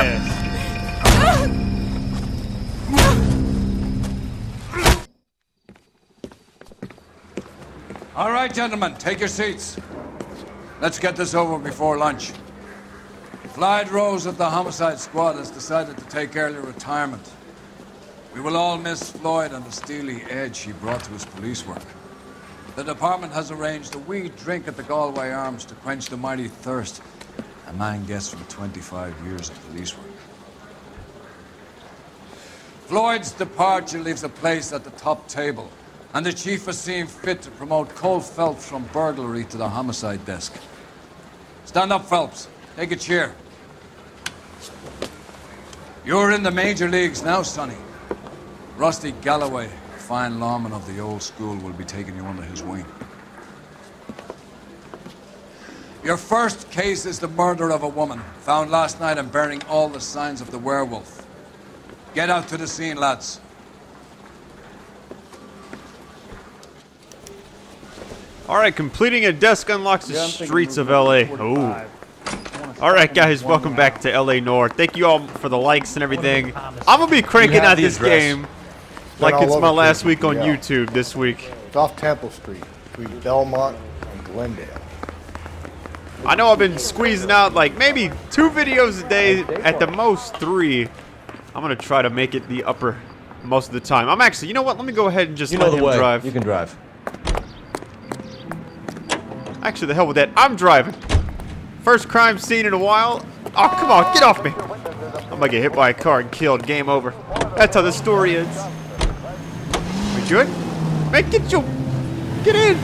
ass. All right, gentlemen, take your seats. Let's get this over before lunch. Clyde Rose of the Homicide Squad has decided to take early retirement. We will all miss Floyd and the steely edge he brought to his police work. The department has arranged a wee drink at the Galway Arms to quench the mighty thirst a man gets from 25 years of police work. Floyd's departure leaves a place at the top table, and the chief has seen fit to promote Cole Phelps from burglary to the homicide desk. Stand up, Phelps. Take a chair. You're in the major leagues now, Sonny. Rusty Galloway, a fine lawman of the old school, will be taking you under his wing. Your first case is the murder of a woman, found last night and bearing all the signs of the werewolf. Get out to the scene, lads. Alright, completing a desk unlocks the streets of LA. Oh. Alright guys, welcome back to LA Noire. Thank you all for the likes and everything. I'm gonna be cranking out this game like it's my last week on YouTube this week. It's off Temple Street, between Belmont and Glendale. I know I've been squeezing out like maybe 2 videos a day, at the most 3. I'm gonna try to make it the upper most of the time. I'm actually, you know what, let me go ahead and just let him drive. You can drive. Actually, the hell with that, I'm driving. First crime scene in a while. Oh, come on, get off me. I'm gonna get hit by a car and killed. Game over. That's how the story ends. We good? Man, get in.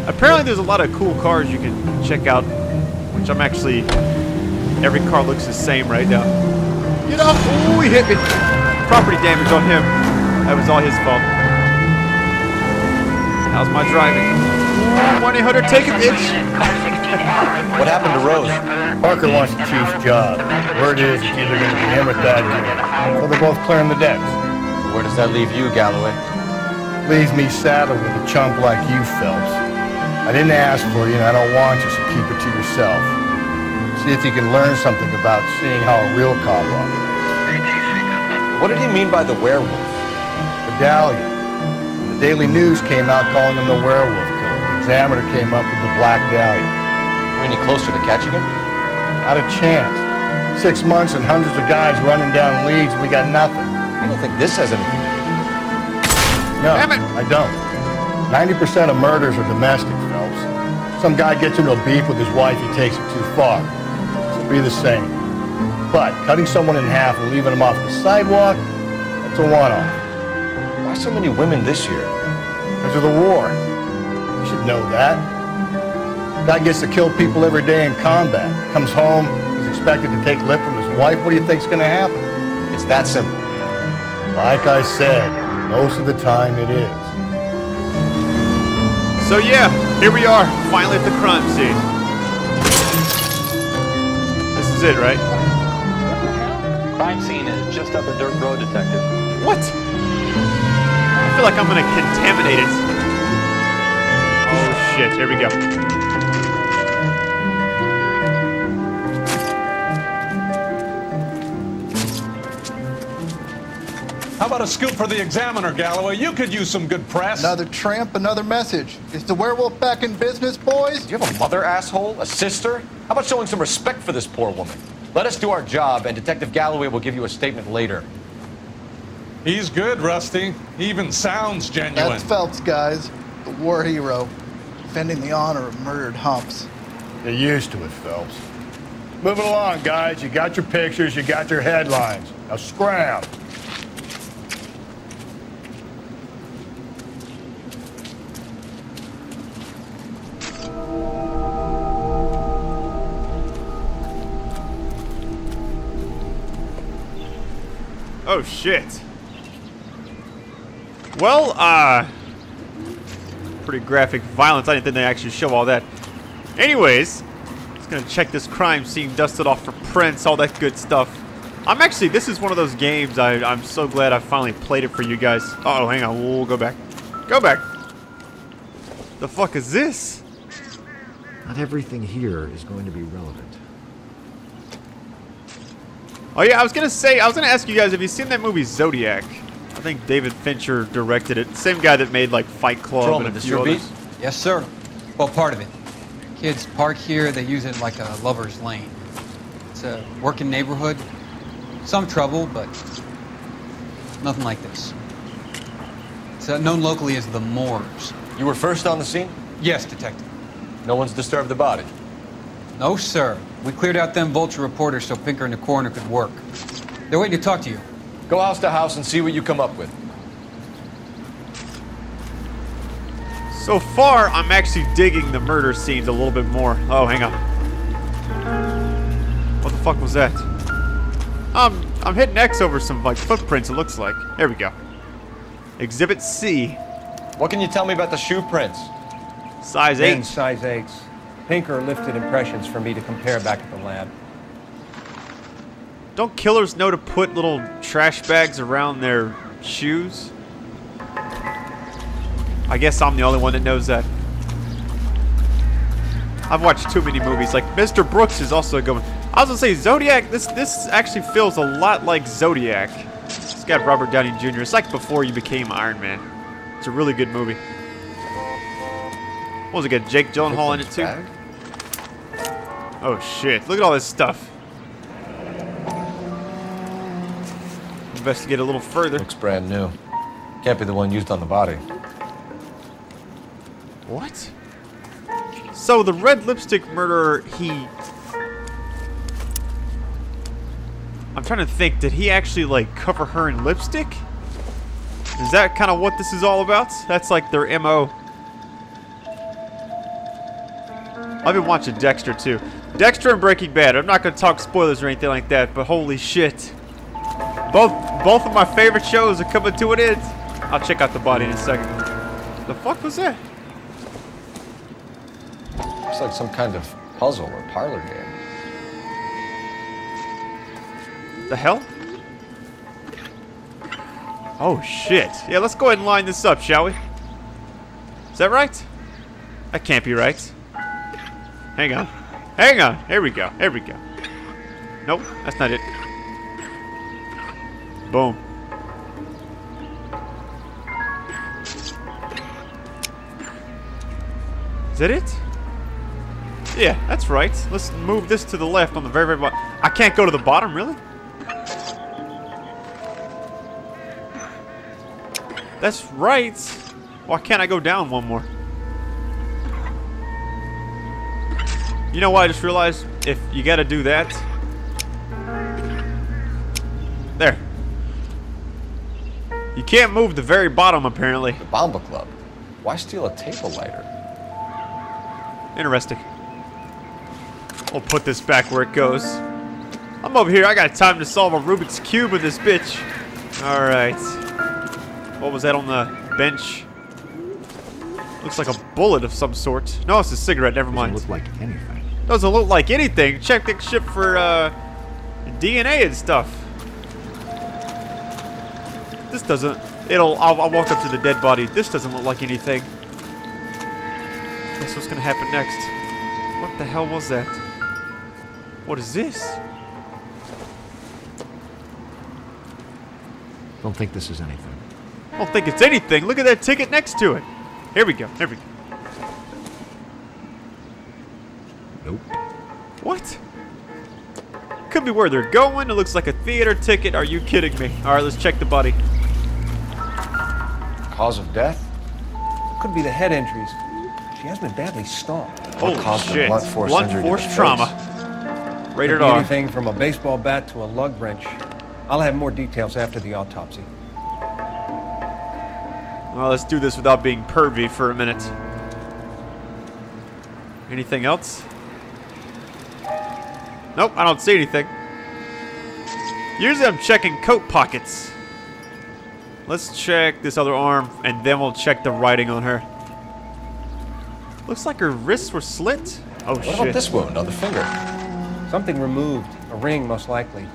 Apparently there's a lot of cool cars you can check out, which I'm actually, every car looks the same right now. Get off. Ooh, he hit me. Property damage on him. That was all his fault. How's my driving? 1-800 take it, bitch. What happened to Rose? Parker wants the chief's job. Word is it's either going to be him or Thad Green. So they're both clearing the decks. Where does that leave you, Galloway? Leaves me saddled with a chump like you, Phelps. I didn't ask for you and I don't want you, so keep it to yourself. See if you can learn something about seeing how a real cop operates. What did he mean by the werewolf? Medallion. The Daily News came out calling him the werewolf killer. The Examiner came up with the Black Dahlia. Are we any closer to catching him? Not a chance. 6 months and hundreds of guys running down leads and we got nothing. I don't think this has anything to do with it. No, Damn it. I don't. 90% of murders are domestic, Phelps. Some guy gets into a beef with his wife, he takes it too far. It'll be the same. But cutting someone in half and leaving them off the sidewalk, that's a one-off. Why so many women this year? Because of the war. You should know that. Guy gets to kill people every day in combat. Comes home, he's expected to take lip from his wife. What do you think's going to happen? It's that simple. Like I said, most of the time it is. So yeah, here we are, finally at the crime scene. This is it, right? Crime scene is just up a dirt road, detective. What? I feel like I'm gonna contaminate it. Oh shit, here we go. How about a scoop for the Examiner, Galloway? You could use some good press. Another tramp, another message. Is the werewolf back in business, boys? Do you have a mother, asshole? A sister? How about showing some respect for this poor woman? Let us do our job, and Detective Galloway will give you a statement later. He's good, Rusty. He even sounds genuine. That's Phelps, guys. The war hero. Defending the honor of murdered humps. Get used to it, Phelps. Moving along, guys. You got your pictures, you got your headlines. Now scram. Oh shit. Well, pretty graphic violence. I didn't think they actually show all that. Anyways, just gonna check this crime scene, dust it off for prints, all that good stuff. I'm actually, this is one of those games I'm so glad I finally played it for you guys. Uh oh, hang on, we'll go back. Go back. The fuck is this? Not everything here is going to be relevant. Oh yeah, I was gonna ask you guys, have you seen that movie Zodiac? I think David Fincher directed it. Same guy that made like Fight Club Patrolman, and a this few your beat? others. Yes, sir. Well, part of it. Kids park here, they use it like a lover's lane. It's a working neighborhood. Some trouble, but nothing like this. It's known locally as the Moors. You were first on the scene? Yes, detective. No one's disturbed the body? No, sir. We cleared out them vulture reporters so Pinker and the coroner could work. They're waiting to talk to you. Go house to house and see what you come up with. So far, I'm actually digging the murder scenes a little bit more. Oh, hang on. What the fuck was that? I'm hitting X over some like footprints, it looks like. There we go. Exhibit C. What can you tell me about the shoe prints? Size 8. Men's size 8s. Pinker lifted impressions for me to compare back at the lab. Don't killers know to put little trash bags around their shoes? I guess I'm the only one that knows that. I've watched too many movies. Like Mr. Brooks is also a good one. I was gonna say Zodiac. This actually feels a lot like Zodiac. It's got Robert Downey Jr. It's like before you became Iron Man. It's a really good movie. What was it? Got Jake Gyllenhaal in it too. Oh shit! Look at all this stuff. Investigate a little further. Looks brand new. Can't be the one used on the body. What? So the red lipstick murderer, I'm trying to think, did he actually like cover her in lipstick? Is that kind of what this is all about? That's like their MO. I've been watching Dexter too. Dexter and Breaking Bad. I'm not going to talk spoilers or anything like that, but holy shit. Both of my favorite shows are coming to an end. I'll check out the body in a second. The fuck was that? Looks like some kind of puzzle or parlor game. The hell? Oh shit. Yeah, let's go ahead and line this up, shall we? Is that right? That can't be right. Hang on. Hang on. Here we go. Here we go. Nope, that's not it. Boom. Is that it? Yeah, that's right. Let's move this to the left on the very, very bottom. I can't go to the bottom, really? That's right. Why can't I go down one more? You know what I just realized? If you gotta do that. There. You can't move the very bottom, apparently. The Bomba Club. Why steal a table lighter? Interesting. We'll put this back where it goes. I'm over here. I got time to solve a Rubik's Cube with this bitch. Alright. What was that on the bench? Looks like a bullet of some sort. No, it's a cigarette. Never mind. Doesn't look like anything. Doesn't look like anything. Check the ship for DNA and stuff. This doesn't. I'll walk up to the dead body. This doesn't look like anything. Guess what's gonna happen next? What the hell was that? What is this? Don't think this is anything. I don't think it's anything. Look at that ticket next to it. Here we go. Here we go. Nope. What? Could be where they're going. It looks like a theater ticket. Are you kidding me? All right, let's check the body. Cause of death? Could be the head injuries. She has been badly stomped. Holy caused the shit. blunt force Blunt injury to force the face? trauma. Rated Could be R. anything from a baseball bat to a lug wrench. I'll have more details after the autopsy. Well, let's do this without being pervy for a minute. Anything else? Nope, I don't see anything. Usually I'm checking coat pockets. Let's check this other arm, and then we'll check the writing on her. Looks like her wrists were slit. Oh, What shit. about this wound on the finger? Something removed. A ring, most likely.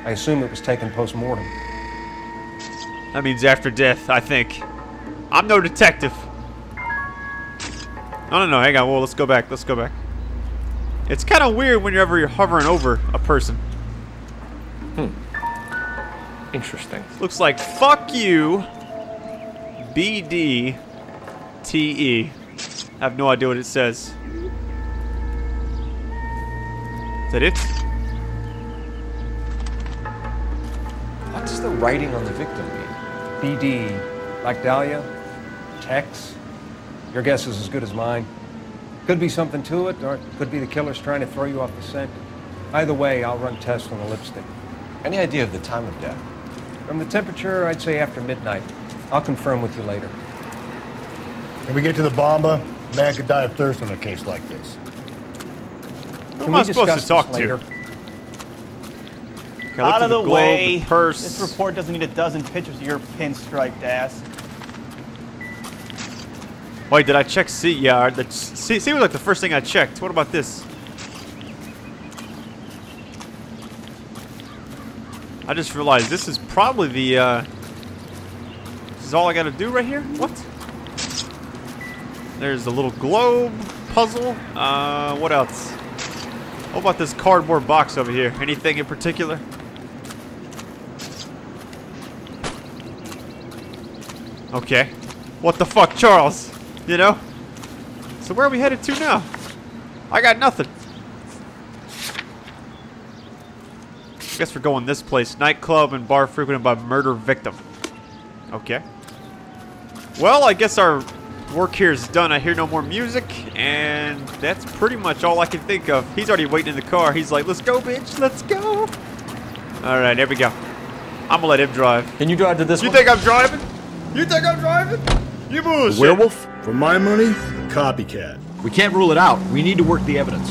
I assume it was taken post-mortem. That means after death, I think. I'm no detective. No, hang on. Well, let's go back. Let's go back. It's kind of weird whenever you're hovering over a person. Interesting. Looks like fuck you, BDTE. I have no idea what it says. Is that it? What does the writing on the victim mean? BD, like Dahlia, X. Your guess is as good as mine. Could be something to it, or it could be the killer's trying to throw you off the scent. Either way, I'll run tests on the lipstick. Any idea of the time of death? From the temperature, I'd say after midnight. I'll confirm with you later. When we get to the Bomba, a man could die of thirst on a case like this. Who am I supposed to talk to? Okay, Out of the way. The purse. This report doesn't need a dozen pictures of your pinstriped ass. Wait, did I check C? Yeah, C was like the first thing I checked. What about this? I just realized this is probably the, this is all I gotta do right here? What? There's the little globe puzzle. What else? What about this cardboard box over here? Anything in particular? Okay. What the fuck, Charles? You know? So where are we headed to now? I got nothing. I guess we're going this place. Nightclub and bar frequented by murder victim. Okay. Well, I guess our work here is done. I hear no more music, and that's pretty much all I can think of. He's already waiting in the car. He's like, let's go, bitch. Let's go. All right, there we go. I'm gonna let him drive. Can you drive to this one? You think I'm driving? You think I'm driving? You bullshit. Werewolf? For my money, copycat. We can't rule it out. We need to work the evidence.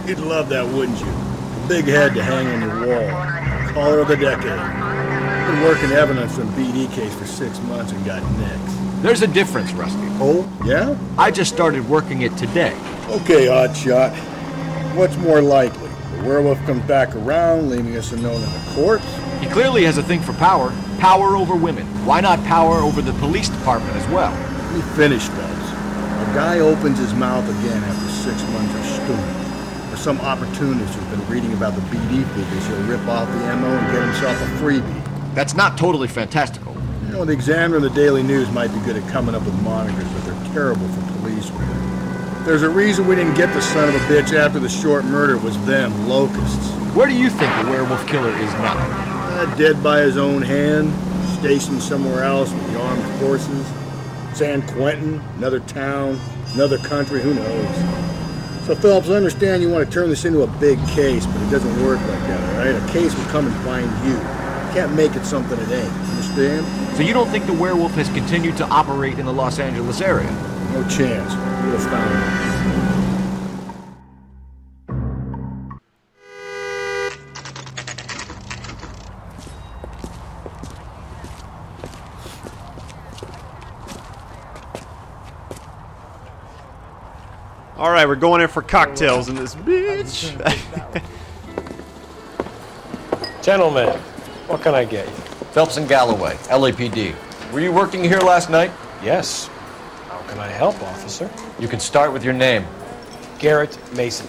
You'd love that, wouldn't you? Big head to hang on your wall. Caller of the decade. Been working evidence on BD case for 6 months and got nicks. There's a difference, Rusty. Oh, yeah? I just started working it today. Okay, oddshot. What's more likely? The werewolf comes back around, leaving us unknown in a corpse? He clearly has a thing for power. Power over women. Why not power over the police department as well? Let me finish, folks. A guy opens his mouth again after 6 months of stewing. Or some opportunist who's been reading about the BD figures, he'll rip off the MO and get himself a freebie. That's not totally fantastical. You know, the Examiner and the Daily News might be good at coming up with monikers, but they're terrible for police work. There's a reason we didn't get the son of a bitch after the short murder was them, locusts. Where do you think the werewolf killer is now? Dead by his own hand, stationed somewhere else with the armed forces. San Quentin, another town, another country, who knows? So, Phillips, I understand you want to turn this into a big case, but it doesn't work like that, all right? A case will come and find you. You can't make it something it ain't, understand? So you don't think the werewolf has continued to operate in the Los Angeles area? No chance. You would have found him. All right, we're going in for cocktails in this bitch. Gentlemen, what can I get you? Phelps and Galloway, LAPD. Were you working here last night? Yes. How can I help, officer? You can start with your name. Garrett Mason.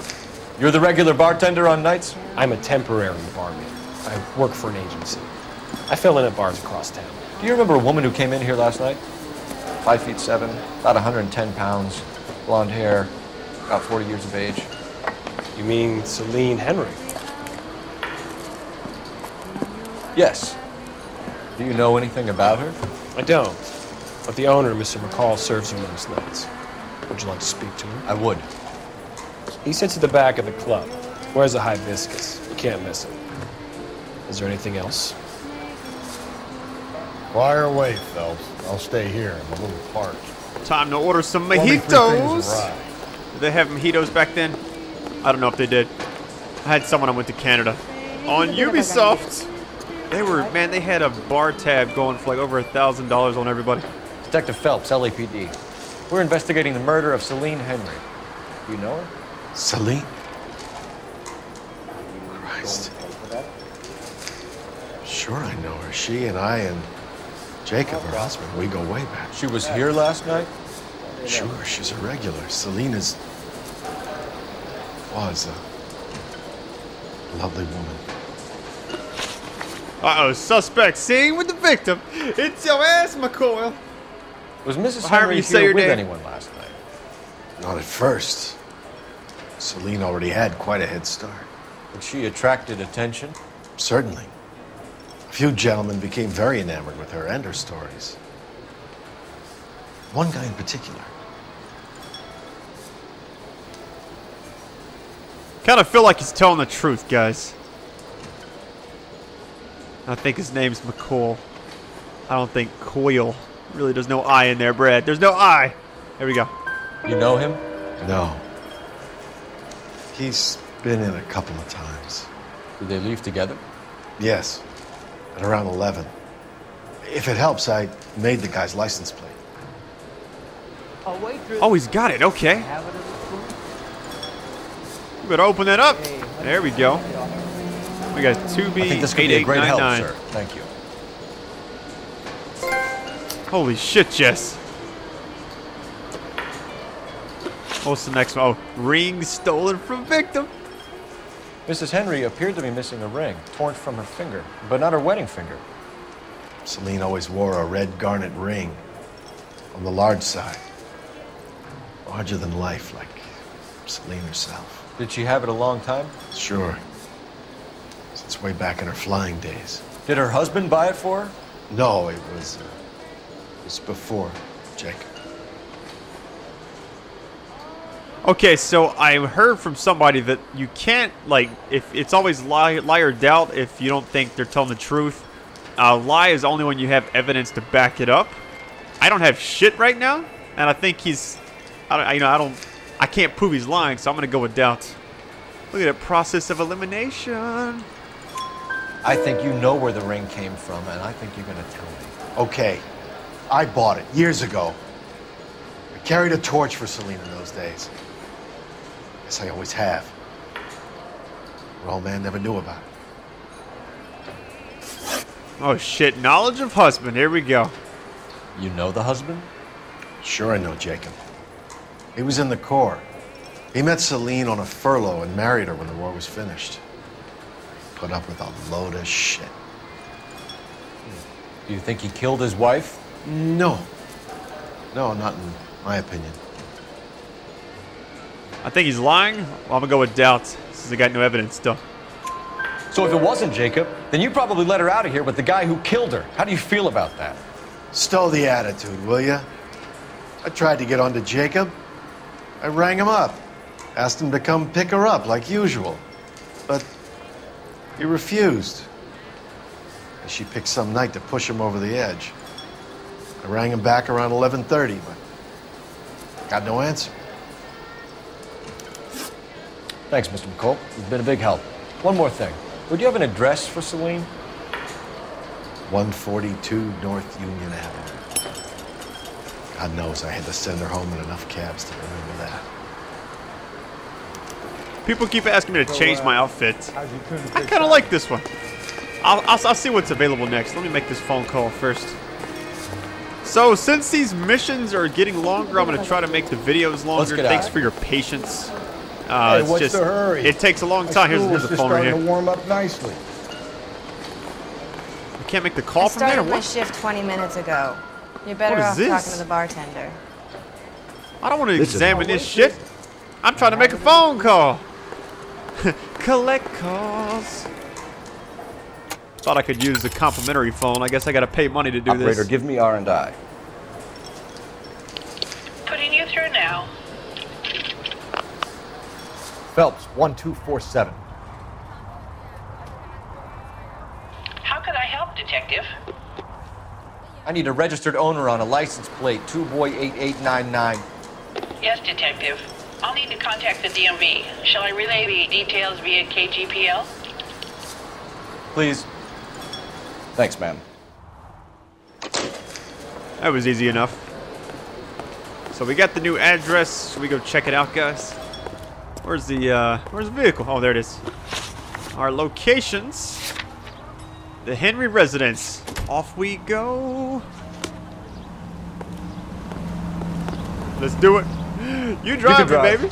You're the regular bartender on nights? I'm a temporary barman. I work for an agency. I fill in at bars across town. Do you remember a woman who came in here last night? 5'7", about 110 pounds, blonde hair, about 40 years of age. You mean Celine Henry? Yes. Do you know anything about her? I don't. But the owner, Mr. McCall, serves you most nights. Would you like to speak to him? I would. He sits at the back of the club. Wears a hibiscus. You can't miss him. Is there anything else? Fire away, Phelps. I'll stay here. I'm a little parched. Time to order some mojitos. Did they have mojitos back then? I don't know if they did. I had someone I went to Canada. On Ubisoft, they were, man, they had a bar tab going for like over $1,000 on everybody. Detective Phelps, LAPD. We're investigating the murder of Celine Henry. Do you know her? Celine? Christ. Sure I know her. She and I and Jacob, her husband, we go way back. She was here last night? Sure, she's a regular. Celine was a lovely woman. Uh-oh, suspect seen with the victim. It's your ass, McCoy. Was Mrs. However Henry you say here your with name. anyone last night? Not at first. Celine already had quite a head start. But she attracted attention? Certainly. A few gentlemen became very enamored with her and her stories. One guy in particular. Kind of feel like he's telling the truth, guys. I think his name's McCoy. I don't think Coyle. Really, there's no I in there, Brad. There's no I. There we go. You know him? No. He's been in a couple of times. Did they leave together? Yes. At around 11. If it helps, I made the guy's license plate. Oh, he's got it. Okay. We better open that up. There we go. We got 2B8899. I think this could be a great help, sir. Thank you. Holy shit, Jess. What's the next one? Oh, ring stolen from victim. Mrs. Henry appeared to be missing a ring, torn from her finger, but not her wedding finger. Celine always wore a red garnet ring on the large side. Larger than life, like Celine herself. Did she have it a long time? Sure. Since way back in her flying days. Did her husband buy it for her? No, it was before Jacob. Okay, so I heard from somebody that you can't, like, if it's always lie or doubt if you don't think they're telling the truth. Lie is only when you have evidence to back it up. I don't have shit right now, and I think he's, I can't prove he's lying, so I'm gonna go with doubt. Look at that process of elimination. I think you know where the ring came from, and I think you're gonna tell me. Okay, I bought it years ago. I carried a torch for Celine in those days. Guess I always have. Her old man never knew about it. Oh shit, knowledge of husband, here we go. You know the husband? Sure I know Jacob. He was in the Corps. He met Celine on a furlough and married her when the war was finished. Put up with a load of shit. Do you think he killed his wife? No. No, not in my opinion. I think he's lying. Well, I'm gonna go with doubt, since I got no evidence still. So if it wasn't Jacob, then you probably let her out of here with the guy who killed her. How do you feel about that? Stow the attitude, will ya? I tried to get onto Jacob. I rang him up. Asked him to come pick her up, like usual. But he refused. She picked some night to push him over the edge. I rang him back around 11:30, but got no answer. Thanks, Mr. McCoy. You've been a big help. One more thing. Would you have an address for Celine? 142 North Union Avenue. God knows I had to send her home in enough cabs to remember that. People keep asking me to change my outfit. I kind of like this one. I'll see what's available next. Let me make this phone call first. So, since these missions are getting longer, I'm going to try to make the videos longer. Thanks for your patience. Hey, it's what's just, the hurry? it takes a long time. Here's the phone right here. To warm up nicely. You can't make the call from there? I started my What? shift 20 minutes ago. You're better What is off this? talking to the bartender. I don't want to examine this shit. I'm trying to make a phone call. Collect calls. Thought I could use a complimentary phone. I guess I got to pay money to do this. Operator, give me R&I. Putting you through now. Phelps, 1247. How could I help, Detective? I need a registered owner on a license plate, 2boy8899. Yes, Detective. I'll need to contact the DMV. Shall I relay the details via KGPL? Please. Thanks, ma'am. That was easy enough. So we got the new address. Should we go check it out, guys? Where's the vehicle? Oh, there it is. Our locations. The Henry residence. Off we go. Let's do it. You drive me, baby.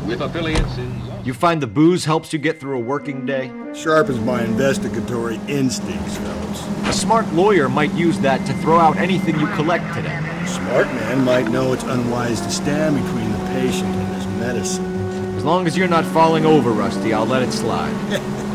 With affiliates in You find the booze helps you get through a working day? Sharpens my investigatory instincts, Phelps. A smart lawyer might use that to throw out anything you collect today. A smart man might know it's unwise to stand between the patient and his medicine. As long as you're not falling over, Rusty, I'll let it slide.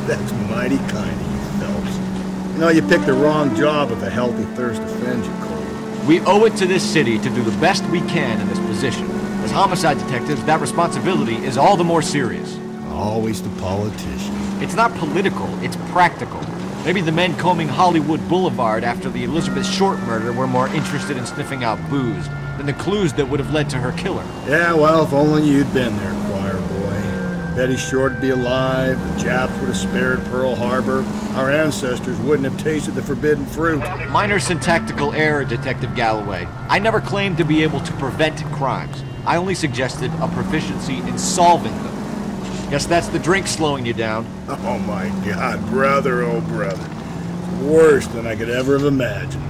That's mighty kind of you, Phelps. You know, you picked the wrong job if a healthy thirst offends you, Cole. We owe it to this city to do the best we can in this position. As homicide detectives, that responsibility is all the more serious. Always the politician. It's not political, it's practical. Maybe the men combing Hollywood Boulevard after the Elizabeth Short murder were more interested in sniffing out booze than the clues that would have led to her killer. Yeah, well, if only you'd been there, choir boy. Betty Short would be alive, the Japs would have spared Pearl Harbor, our ancestors wouldn't have tasted the forbidden fruit. Minor syntactical error, Detective Galloway. I never claimed to be able to prevent crimes. I only suggested a proficiency in solving them. Guess that's the drink slowing you down. Oh my God, brother, oh brother. Worse than I could ever have imagined.